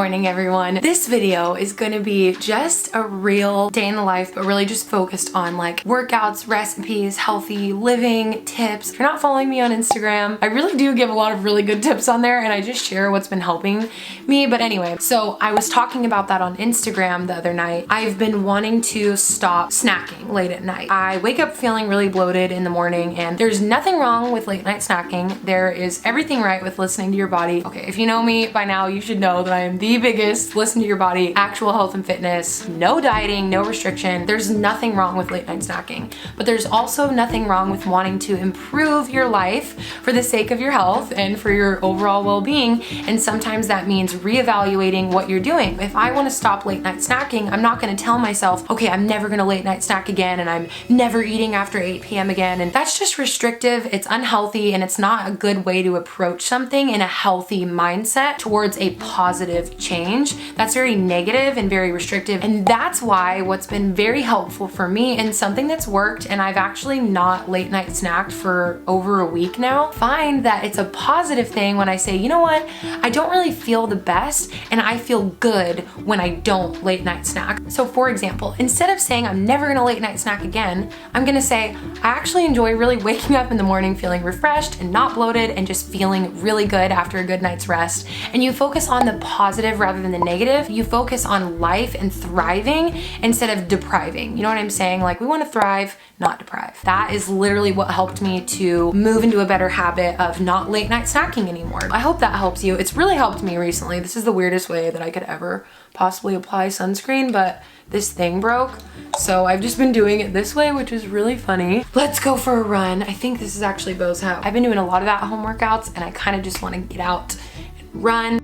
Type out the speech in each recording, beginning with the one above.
morning, everyone. This video is gonna be just a real day in the life, but really just focused on like workouts, recipes, healthy living tips. If you're not following me on Instagram, I really do give a lot of really good tips on there and I just share what's been helping me. But anyway, so I was talking about that on Instagram the other night. I've been wanting to stop snacking late at night. I wake up feeling really bloated in the morning, and there's nothing wrong with late night snacking. There is everything right with listening to your body. Okay, if you know me by now, you should know that I am the biggest listen to your body, actual health and fitness, no dieting, no restriction. There's nothing wrong with late night snacking, but there's also nothing wrong with wanting to improve your life for the sake of your health and for your overall well-being. And sometimes that means reevaluating what you're doing. If I want to stop late night snacking, I'm not going to tell myself, okay, I'm never going to late night snack again and I'm never eating after 8 p.m. again. And that's just restrictive, it's unhealthy, and it's not a good way to approach something in a healthy mindset towards a positive change. That's very negative and very restrictive. And that's why what's been very helpful for me and something that's worked, and I've actually not late night snacked for over a week now, find that it's a positive thing when I say, you know what, I don't really feel the best and I feel good when I don't late night snack. So for example, instead of saying I'm never gonna late night snack again, I'm gonna say I actually enjoy really waking up in the morning feeling refreshed and not bloated and just feeling really good after a good night's rest. And you focus on the positive rather than the negative. You focus on life and thriving instead of depriving. You know what I'm saying? Like, we want to thrive, not deprive. That is literally what helped me to move into a better habit of not late night snacking anymore. I hope that helps you. It's really helped me recently. This is the weirdest way that I could ever possibly apply sunscreen, but this thing broke. So I've just been doing it this way, which is really funny. Let's go for a run. I think this is actually Bo's house. I've been doing a lot of at-home workouts and I kind of just want to get out and run.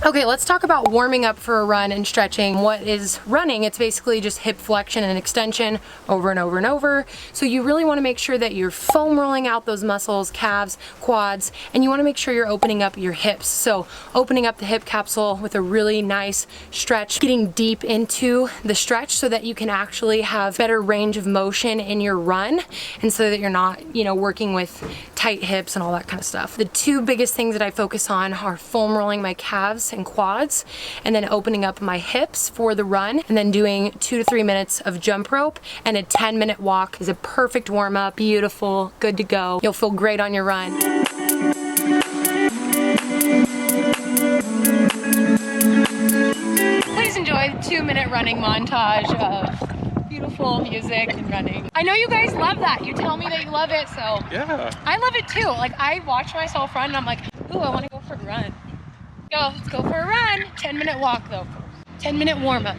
Okay, let's talk about warming up for a run and stretching. What is running? It's basically just hip flexion and extension over and over and over. So you really want to make sure that you're foam rolling out those muscles, calves, quads, and you want to make sure you're opening up your hips. So opening up the hip capsule with a really nice stretch, getting deep into the stretch so that you can actually have better range of motion in your run, and so that you're not, you know, working with tight hips and all that kind of stuff. The two biggest things that I focus on are foam rolling my calves and quads, and then opening up my hips for the run, and then doing 2 to 3 minutes of jump rope, and a 10-minute walk is a perfect warm-up. Beautiful, good to go. You'll feel great on your run. Please enjoy the 2-minute running montage of beautiful music and running. I know you guys love that. You tell me that you love it, so yeah, I love it too. Like, I watch myself run and I'm like, ooh, I want to go for a run. Let's go for a run. 10-minute walk though. 10-minute warm up.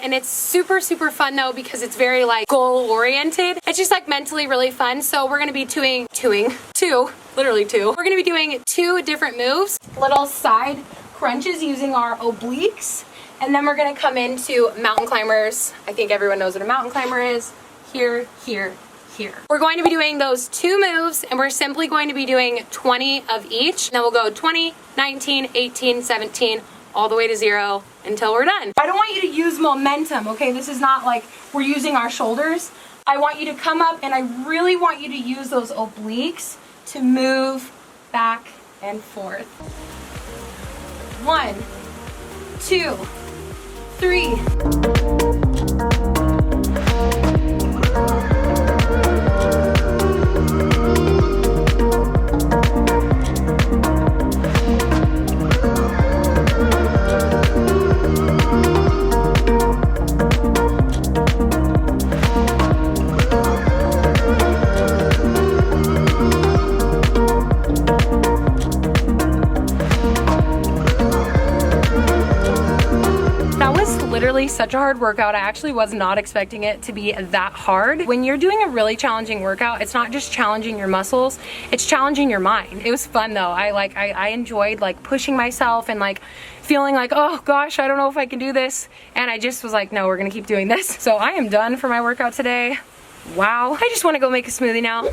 and it's super, super fun though because it's very like goal oriented. It's just like mentally really fun. So we're gonna be doing literally two. We're gonna be doing 2 different moves, little side crunches using our obliques, and then we're gonna come into mountain climbers. I think everyone knows what a mountain climber is. Here, here, here. We're going to be doing those 2 moves, and we're simply going to be doing 20 of each. And then we'll go 20, 19, 18, 17, all the way to 0 until we're done. I don't want you to use momentum, okay? This is not like we're using our shoulders. I want you to come up, and I really want you to use those obliques to move back and forth. 1, 2, 3. Literally such a hard workout. I actually was not expecting it to be that hard. When you're doing a really challenging workout, it's not just challenging your muscles, it's challenging your mind. It was fun though. I enjoyed like pushing myself and like feeling like, oh gosh, I don't know if I can do this. And I just was like, no, we're gonna keep doing this. So I am done for my workout today. Wow. I just wanna go make a smoothie now.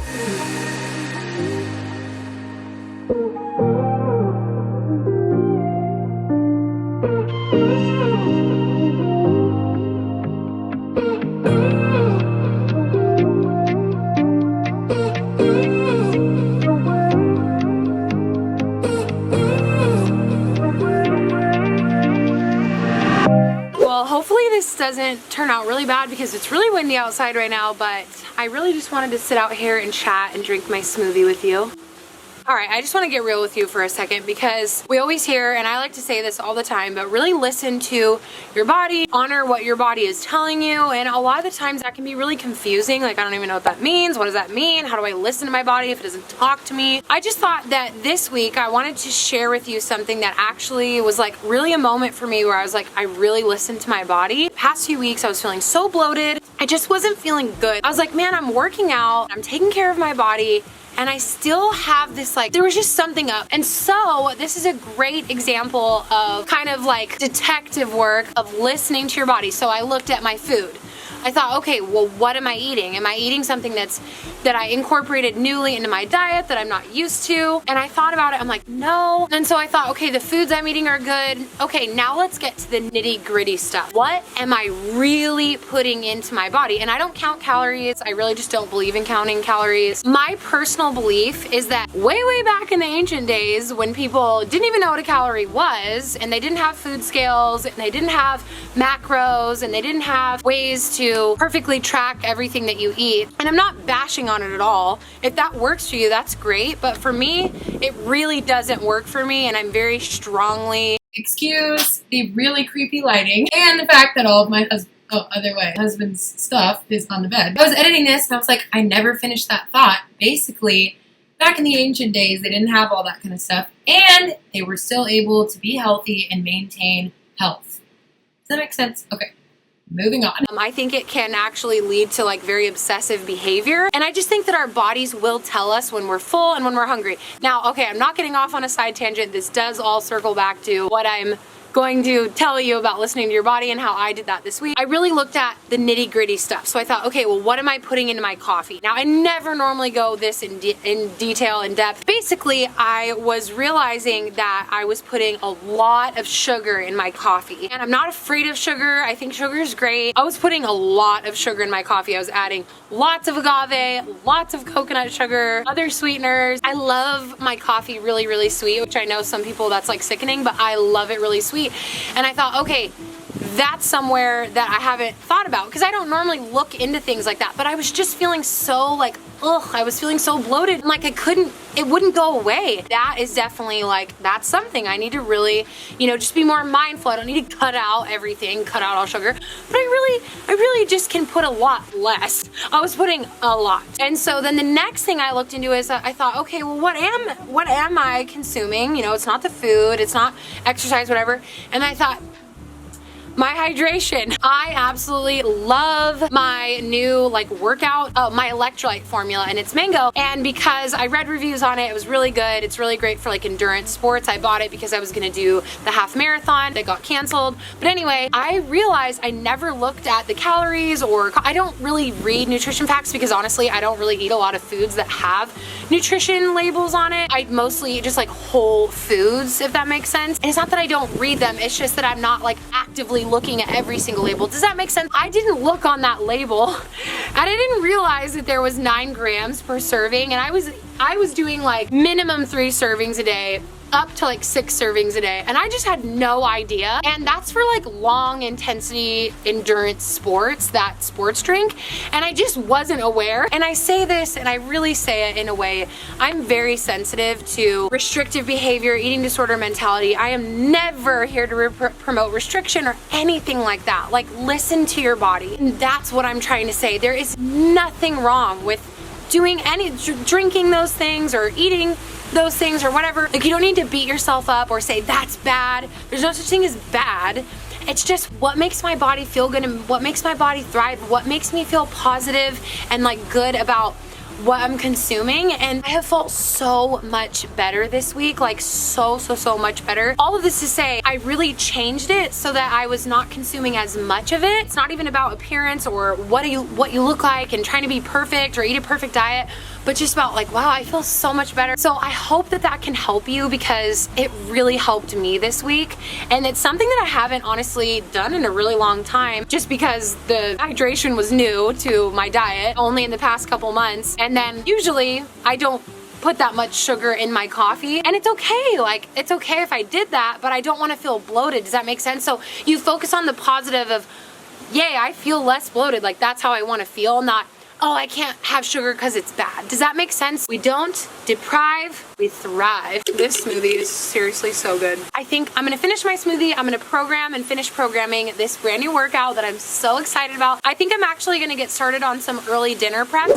This doesn't turn out really bad because it's really windy outside right now, but I really just wanted to sit out here and chat and drink my smoothie with you. All right, I just want to get real with you for a second because we always hear, and I like to say this all the time, but really listen to your body, honor what your body is telling you, and a lot of the times that can be really confusing. Like, I don't even know what that means. What does that mean? How do I listen to my body if it doesn't talk to me? I just thought that this week I wanted to share with you something that actually was like really a moment for me where I was like, I really listened to my body. The past few weeks I was feeling so bloated. I just wasn't feeling good. I was like, man, I'm working out, I'm taking care of my body, and I still have this, like, there was just something up. And so this is a great example of kind of like detective work of listening to your body. So I looked at my food. I thought, okay, well, what am I eating? Am I eating something that I incorporated newly into my diet that I'm not used to? And I thought about it, I'm like, no. And so I thought, okay, the foods I'm eating are good. Okay, now let's get to the nitty gritty stuff. What am I really putting into my body? And I don't count calories. I really just don't believe in counting calories. My personal belief is that way back in the ancient days when people didn't even know what a calorie was, and they didn't have food scales, and they didn't have macros, and they didn't have ways to perfectly track everything that you eat. And I'm not bashing on it at all. If that works for you, that's great. But for me, it really doesn't work for me, and I'm very strongly, excuse the really creepy lighting and the fact that all of my husband's stuff is on the bed. I was editing this and I was like, I never finished that thought. Basically, back in the ancient days, they didn't have all that kind of stuff, and they were still able to be healthy and maintain health. Does that make sense? Okay. Moving on. I think it can actually lead to like very obsessive behavior. And I just think that our bodies will tell us when we're full and when we're hungry. Now, okay, I'm not getting off on a side tangent. This does all circle back to what I'm going to tell you about listening to your body and how I did that this week. I really looked at the nitty gritty stuff. So I thought, okay, well, what am I putting into my coffee? Now, I never normally go this in detail, in depth. Basically, I was realizing that I was putting a lot of sugar in my coffee. And I'm not afraid of sugar. I think sugar is great. I was putting a lot of sugar in my coffee. I was adding lots of agave, lots of coconut sugar, other sweeteners. I love my coffee really sweet, which I know some people that's like sickening, but I love it really sweet. And I thought, okay, that's somewhere that I haven't thought about because I don't normally look into things like that. But I was just feeling so like, ugh, I was feeling so bloated. Like it wouldn't go away. That is definitely like, that's something I need to really, just be more mindful. I don't need to cut out everything, cut out all sugar. But I really just can put a lot less. I was putting a lot. And so then the next thing I looked into is I thought, okay, well, what am I consuming? It's not the food, it's not exercise, whatever. And I thought, my hydration. I absolutely love my new like workout, my electrolyte formula, and it's mango. And because I read reviews on it, it was really good. It's really great for like endurance sports. I bought it because I was gonna do the half marathon that got canceled. But anyway, I realized I never looked at the calories, or I don't really read nutrition facts because honestly, I don't really eat a lot of foods that have nutrition labels on it. I mostly eat just like whole foods, if that makes sense. And it's not that I don't read them, it's just that I'm not like actively looking at every single label. Does that make sense? I didn't look on that label and I didn't realize that there was 9 grams per serving, and I was doing like minimum 3 servings a day, up to like 6 servings a day, and I just had no idea. And that's for like long intensity endurance sports, that sports drink, and I just wasn't aware. And I say this, and I really say it in a way, I'm very sensitive to restrictive behavior, eating disorder mentality. I am never here to promote restriction or anything like that. Like, listen to your body, and that's what I'm trying to say. There is nothing wrong with doing drinking those things or eating those things or whatever. Like, you don't need to beat yourself up or say that's bad. There's no such thing as bad. It's just what makes my body feel good and what makes my body thrive, what makes me feel positive and like good about what I'm consuming. And I have felt so much better this week, like so much better. All of this to say, I really changed it so that I was not consuming as much of it. It's not even about appearance or what you look like and trying to be perfect or eat a perfect diet, but just about like, wow, I feel so much better. So I hope that that can help you, because it really helped me this week. And it's something that I haven't honestly done in a really long time, just because the hydration was new to my diet only in the past couple months. And then usually I don't put that much sugar in my coffee, and it's okay. Like, it's okay if I did that, but I don't want to feel bloated. Does that make sense? So you focus on the positive of, yay, I feel less bloated. Like, that's how I want to feel, not, oh, I can't have sugar because it's bad. Does that make sense? We don't deprive, we thrive. This smoothie is seriously so good. I think I'm gonna finish my smoothie. I'm gonna program and finish programming this brand new workout that I'm so excited about. I think I'm actually gonna get started on some early dinner prep.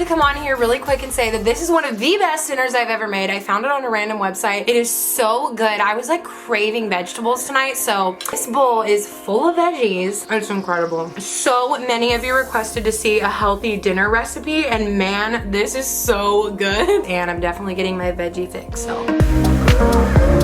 Come on here really quick and say that this is one of the best dinners I've ever made. I found it on a random website. It is so good. I was like craving vegetables tonight, so this bowl is full of veggies. It's incredible. So many of you requested to see a healthy dinner recipe, and man, this is so good. And I'm definitely getting my veggie fix, so.